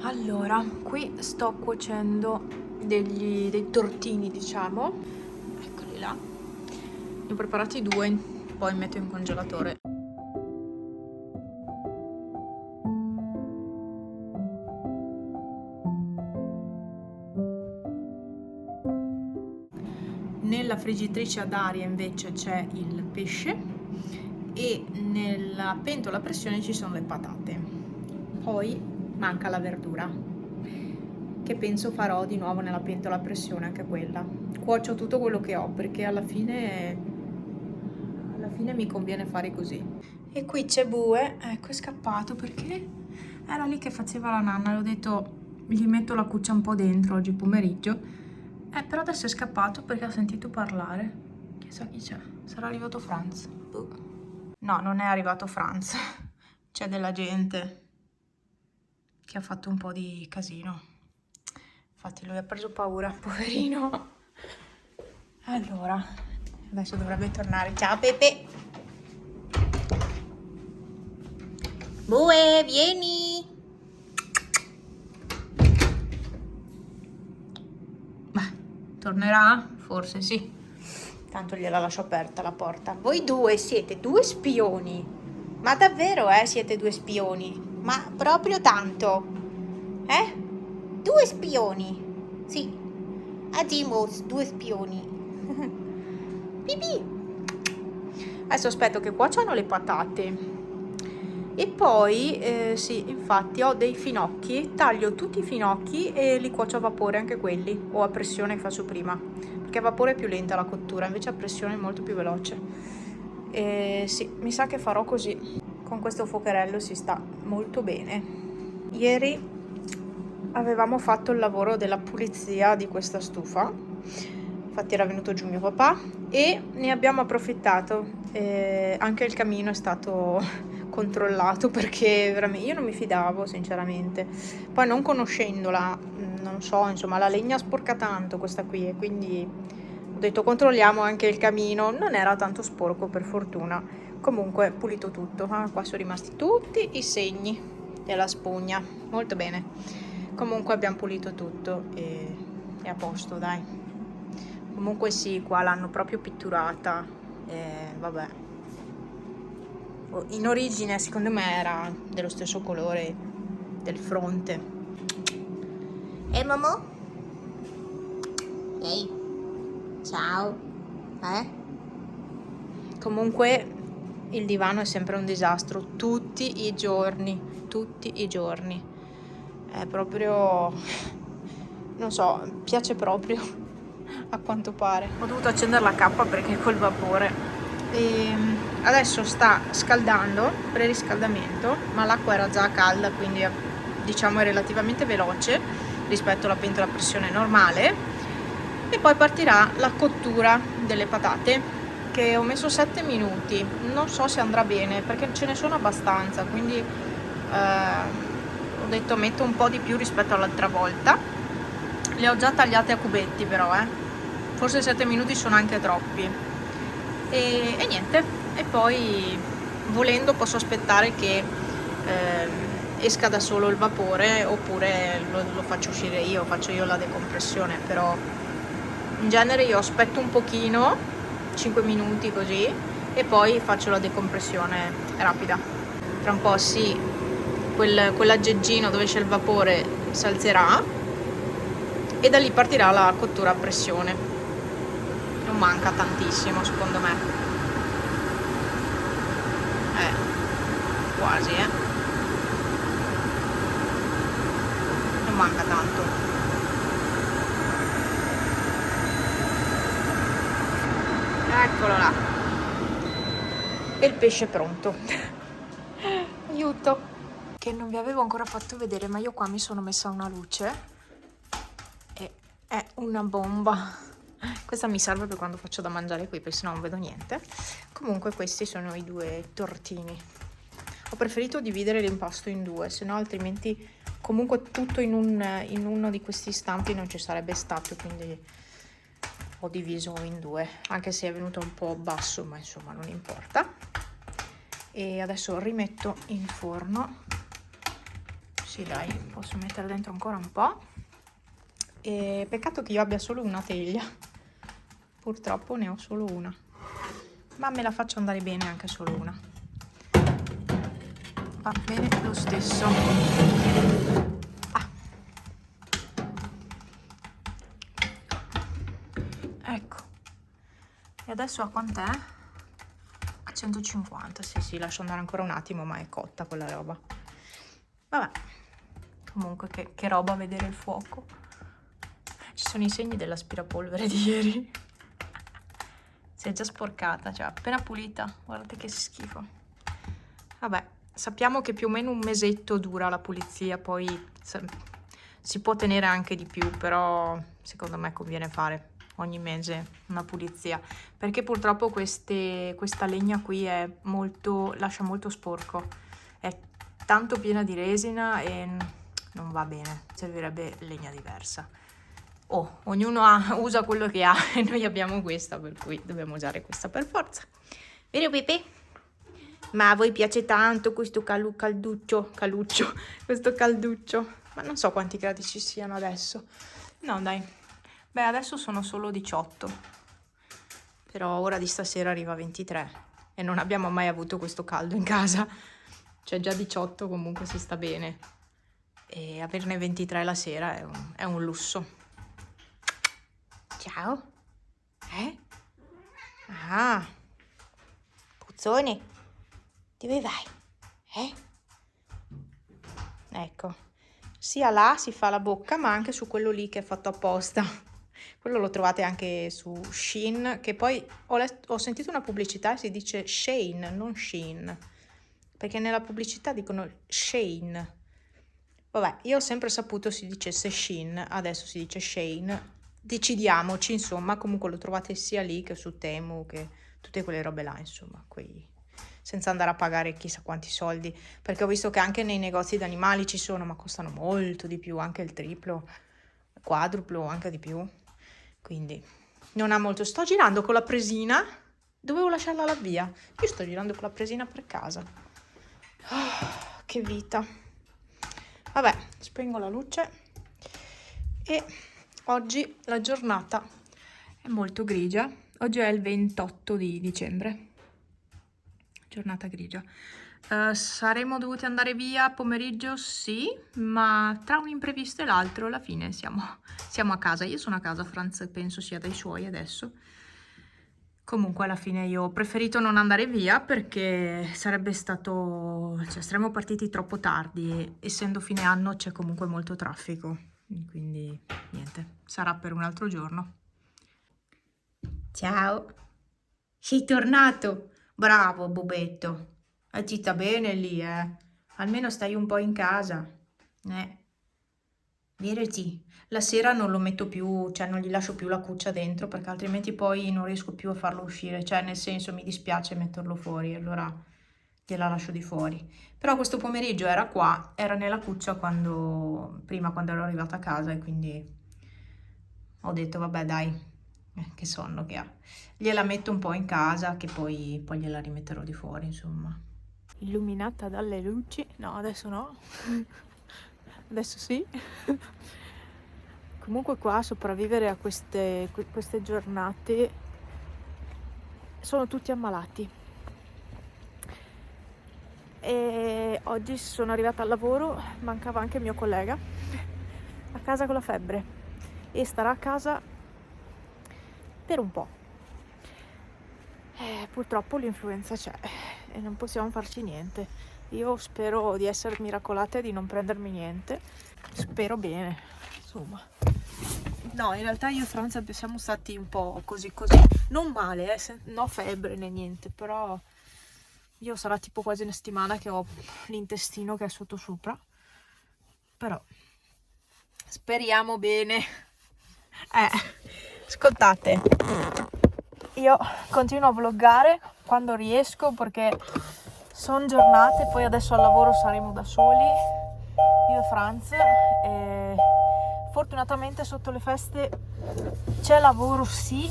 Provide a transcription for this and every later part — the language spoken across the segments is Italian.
Allora, qui sto cuocendo dei tortini, diciamo. Eccoli là. Ne ho preparati 2, poi metto in congelatore. Nella friggitrice ad aria invece c'è il pesce e nella pentola a pressione ci sono le patate. Poi manca la verdura, che penso farò di nuovo nella pentola a pressione, anche quella. Cuocio tutto quello che ho perché alla fine mi conviene fare così. E qui c'è Bue, ecco, è scappato perché era lì che faceva la nanna. Le ho detto gli metto la cuccia un po' dentro oggi pomeriggio. Però adesso è scappato perché ha sentito parlare. Chissà chi c'è. Sarà arrivato Franz? No, non è arrivato Franz. C'è della gente che ha fatto un po' di casino. Infatti lui ha preso paura, poverino. Allora, adesso dovrebbe tornare. Ciao Pepe! Bue, vieni! Beh, tornerà? Forse sì. Tanto gliela lascio aperta la porta. Voi due siete 2 spioni. Ma davvero, siete 2 spioni? Ma proprio tanto. 2 spioni. Sì. Agimos, 2 spioni. Pipì. Adesso aspetto che cuociano le patate. E poi, sì, infatti ho dei finocchi. Taglio tutti i finocchi e li cuocio a vapore anche quelli. O a pressione che faccio prima. Perché a vapore è più lenta la cottura, invece a pressione è molto più veloce. Sì, mi sa che farò così. Con questo fuocherello si sta molto bene. Ieri avevamo fatto il lavoro della pulizia di questa stufa, infatti era venuto giù mio papà e ne abbiamo approfittato. Anche il camino è stato controllato perché veramente io non mi fidavo sinceramente, poi non conoscendola, non so, insomma la legna sporca tanto questa qui e quindi ho detto controlliamo anche il camino. Non era tanto sporco per fortuna, comunque pulito tutto. Qua sono rimasti tutti i segni della spugna, molto bene. Comunque abbiamo pulito tutto e è a posto, dai. Comunque sì, qua l'hanno proprio pitturata, vabbè. In origine secondo me era dello stesso colore del fronte. Momo? Ehi, ciao. Comunque il divano è sempre un disastro, tutti i giorni. È proprio, non so, piace proprio, a quanto pare. Ho dovuto accendere la cappa perché col vapore. E adesso sta scaldando, preriscaldamento, ma l'acqua era già calda, quindi diciamo è relativamente veloce rispetto alla pentola a pressione normale. E poi partirà la cottura delle patate, che ho messo 7 minuti. Non so se andrà bene perché ce ne sono abbastanza, quindi ho detto metto un po' di più rispetto all'altra volta. Le ho già tagliate a cubetti però, forse 7 minuti sono anche troppi. E niente, e poi volendo posso aspettare che esca da solo il vapore, oppure lo faccio uscire io, faccio io la decompressione, però in genere io aspetto un pochino, 5 minuti così, e faccio la decompressione rapida. Tra un po' sì, quell'aggeggino dove c'è il vapore si alzerà e da lì partirà la cottura a pressione. Non manca tantissimo secondo me. Quasi, non manca tanto. Eccolo là. E il pesce è pronto. Aiuto. Che non vi avevo ancora fatto vedere, ma io qua mi sono messa una luce e è una bomba. Questa mi serve per quando faccio da mangiare qui, perché sennò non vedo niente. Comunque questi sono i 2 tortini. Ho preferito dividere l'impasto in 2, se no altrimenti comunque tutto in uno di questi stampi non ci sarebbe stato, quindi ho diviso in 2, anche se è venuto un po' basso, ma insomma non importa. E adesso rimetto in forno. Sì, dai, posso mettere dentro ancora un po'. E peccato che io abbia solo una teglia. Purtroppo ne ho solo una. Ma me la faccio andare bene anche solo una. Va bene lo stesso. Ah. Ecco. E adesso a quant'è? A 150. Sì, lascio andare ancora un attimo, ma è cotta quella roba. Vabbè. Comunque che roba vedere il fuoco. Ci sono i segni dell'aspirapolvere di ieri. Si è già sporcata, cioè appena pulita. Guardate che schifo. Vabbè, sappiamo che più o meno un mesetto dura la pulizia, poi si può tenere anche di più, però secondo me conviene fare ogni mese una pulizia, perché purtroppo questa legna qui è lascia molto sporco, è tanto piena di resina e non va bene, servirebbe legna diversa. Ognuno usa quello che ha e noi abbiamo questa, per cui dobbiamo usare questa per forza. Vero Pepe? Ma a voi piace tanto questo calduccio, questo calduccio. Ma non so quanti gradi ci siano adesso. No, dai. Beh, adesso sono solo 18. Però ora di stasera arriva a 23. E non abbiamo mai avuto questo caldo in casa. Cioè già 18 comunque si sta bene. E averne 23 la sera è un lusso. Ciao. Ah. Puzzone. Dove vai? Ecco. Sia là si fa la bocca, ma anche su quello lì che è fatto apposta. Quello lo trovate anche su Shein, che poi ho sentito una pubblicità e si dice Shein, non Shein. Perché nella pubblicità dicono Shein. Vabbè, io ho sempre saputo si dicesse Shein, adesso si dice Shein. Decidiamoci, insomma, comunque lo trovate sia lì che su Temu, che tutte quelle robe là, insomma, senza andare a pagare chissà quanti soldi, perché ho visto che anche nei negozi d'animali ci sono, ma costano molto di più, anche il triplo, quadruplo, anche di più, quindi non ha molto. Sto girando con la presina, dovevo lasciarla là via, io sto girando con la presina per casa. Che vita. Vabbè, spengo la luce e oggi la giornata è molto grigia. Oggi è il 28 di dicembre. Giornata grigia. Saremmo dovuti andare via pomeriggio, sì, ma tra un imprevisto e l'altro alla fine siamo a casa. Io sono a casa, Franz penso sia dai suoi adesso. Comunque alla fine io ho preferito non andare via perché sarebbe stato, cioè saremmo partiti troppo tardi e essendo fine anno c'è comunque molto traffico, quindi niente, sarà per un altro giorno. Ciao, sei tornato? Bravo Bubetto, ti sta bene lì, almeno stai un po' in casa, Vero? La sera non lo metto più, cioè non gli lascio più la cuccia dentro perché altrimenti poi non riesco più a farlo uscire, cioè nel senso mi dispiace metterlo fuori, allora gliela lascio di fuori. Però questo pomeriggio era qua, era nella cuccia prima quando ero arrivata a casa e quindi ho detto vabbè dai, che sonno che ha. Gliela metto un po' in casa che poi gliela rimetterò di fuori, insomma. Illuminata dalle luci, no adesso no. Adesso sì. Comunque qua a sopravvivere a queste giornate sono tutti ammalati. E oggi sono arrivata al lavoro, mancava anche il mio collega a casa con la febbre e starà a casa per un po'. Purtroppo l'influenza c'è e non possiamo farci niente. Io spero di essere miracolata e di non prendermi niente. Spero bene, insomma. No, in realtà io e Franza siamo stati un po' così. Non male, no febbre né niente, però io sarà tipo quasi una settimana che ho l'intestino che è sotto sopra. Però speriamo bene. Ascoltate, io continuo a vloggare quando riesco perché sono giornate, poi adesso al lavoro saremo da soli, io e Franz, e fortunatamente sotto le feste c'è lavoro sì,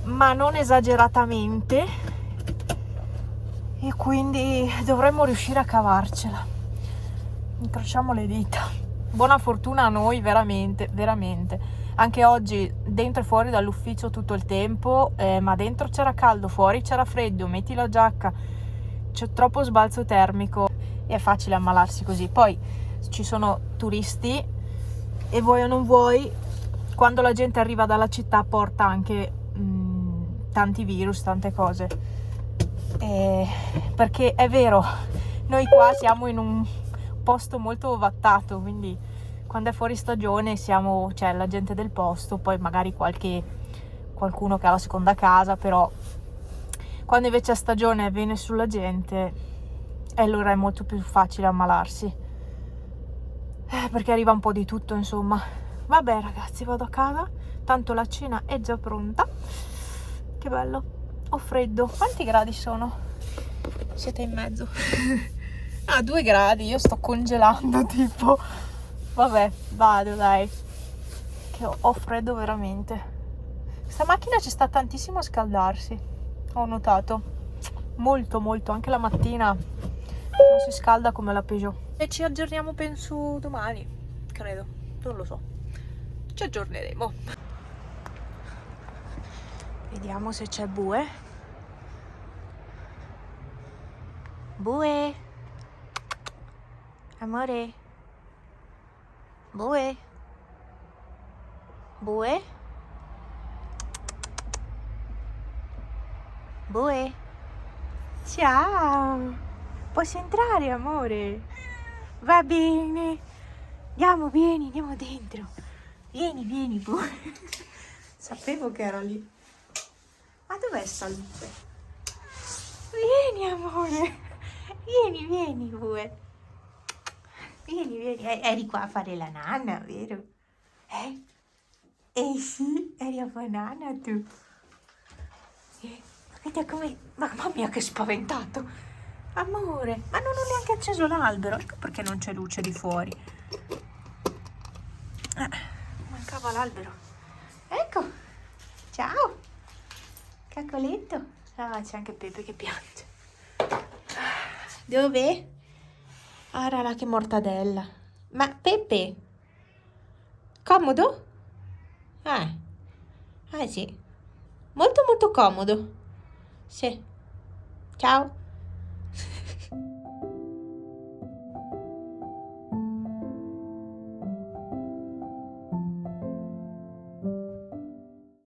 ma non esageratamente e quindi dovremmo riuscire a cavarcela. incrociamo le dita. Buona fortuna a noi, veramente, veramente. Anche oggi dentro e fuori dall'ufficio tutto il tempo, ma dentro c'era caldo, fuori c'era freddo, metti la giacca, c'è troppo sbalzo termico e è facile ammalarsi così. Poi ci sono turisti e vuoi o non vuoi, quando la gente arriva dalla città porta anche tanti virus, tante cose. Perché è vero, noi qua siamo in un posto molto ovattato, quindi quando è fuori stagione siamo, cioè, la gente del posto, poi magari qualcuno che ha la seconda casa, però quando invece è stagione viene sulla gente e allora è molto più facile ammalarsi, perché arriva un po' di tutto, insomma. Vabbè ragazzi, vado a casa, tanto la cena è già pronta. Che bello, ho freddo. Quanti gradi sono? Siete in mezzo. Ah, 2 gradi, io sto congelando tipo. Vabbè, vado dai, che ho freddo veramente. Questa macchina ci sta tantissimo a scaldarsi, ho notato. Molto molto, anche la mattina non si scalda come la Peugeot. E ci aggiorniamo penso domani, credo, non lo so. Ci aggiorneremo. Vediamo se c'è Bue. Bue. Amore. Bue. Bue. Bue. Ciao. Posso entrare, amore? Va bene. Andiamo, vieni, andiamo dentro. Vieni, vieni, Bue. Sapevo che era lì. Ma dov'è Salute? Vieni, amore. Vieni, vieni, Bue. Vieni, vieni. Eri qua a fare la nanna, vero? Eh sì, eri a fare nanna tu. Guarda come... Mamma mia, che spaventato. Amore, ma non ho neanche acceso l'albero. Ecco perché non c'è luce di fuori. Mancava l'albero. Ecco. Ciao. Caccoletto. Ah, c'è anche Pepe che piange. Dove? Ah, là, che mortadella. Ma Pepe? Comodo? Ah. Ah, sì. Molto molto comodo. Sì. Ciao.